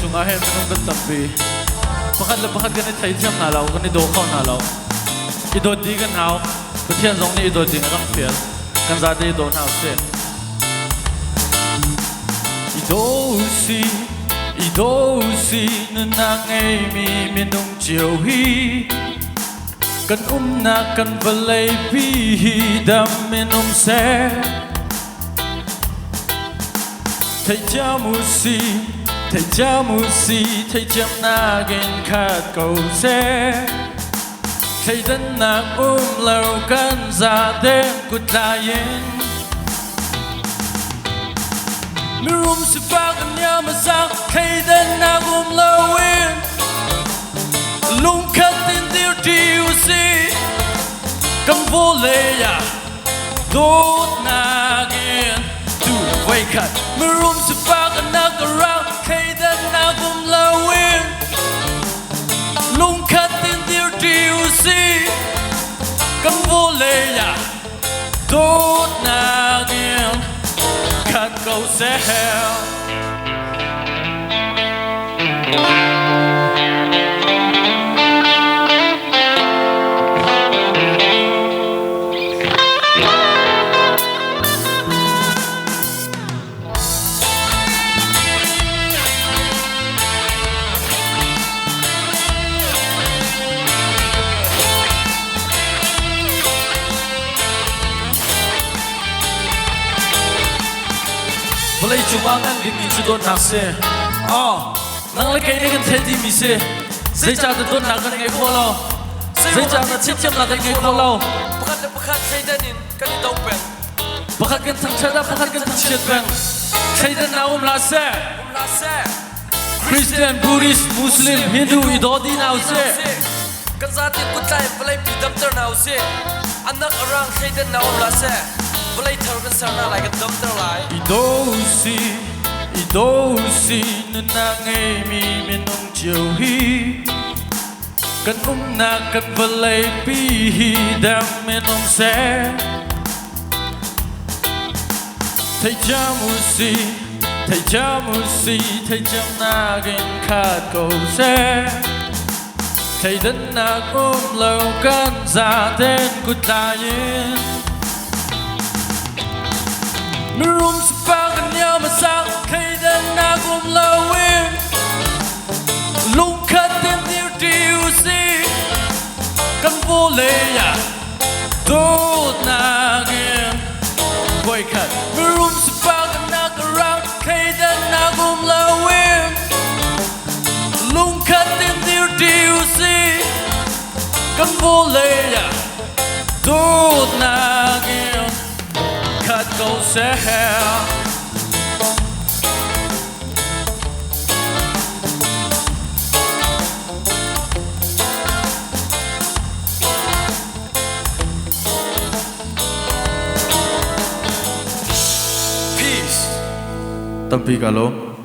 sunga he menung kan tampi pakhat kan thai jam na law kan do khaw na law I do di kan haw pathian zong ni I do di ram fial kan za de do na se I do si na ngai mi menung chiu hi kan na kan valai pi dam menung se thầy cha mu si thầy chăm na gen khát cầu xe thầy dân na lâu can ra đêm của ta yên mi rum si phag anh nhớ mà sao thầy dân na lâu yên lung khát tin tiêu tiêu si cầm vô lệ ya đốt na gen way cut my room's a fog and knock around hey then I come low in long cut in there do you see come volley ya don't again cut goes hell Volay chuma ngang din ni chudon nakse nang le kai ne kan thedi mi se sei cha da don nak ngai kholo sei cha na chichem la ngai kholo pakhat sei danin kan do pen pakhat kan thang chada pakhat kan thang chet pen sei dan na la se Christian Buddhist Muslim Hindu idodi na se kan za ti ku tai volay pidam ter na se anak arang sei dan na la se Volay thar kan sarna like a dum ter lai Idosi na ngai mi menung chiu hi kan na kan volay pi dam menung se thầy cha mu si thầy chăm na gen khát cầu se thầy đến na lâu can ra tên của ta yên mi room si phag anh nhớ mà sao thầy đến na lâu yên lung khát tên tiêu si kan vô lệ ya tốt na gen quay khát mi room si phag anh knock around thầy đến na lâu yên lung khát tên tiêu si kan vô lệ ya tốt na gen khát cầu sẽ peace tampi ka lo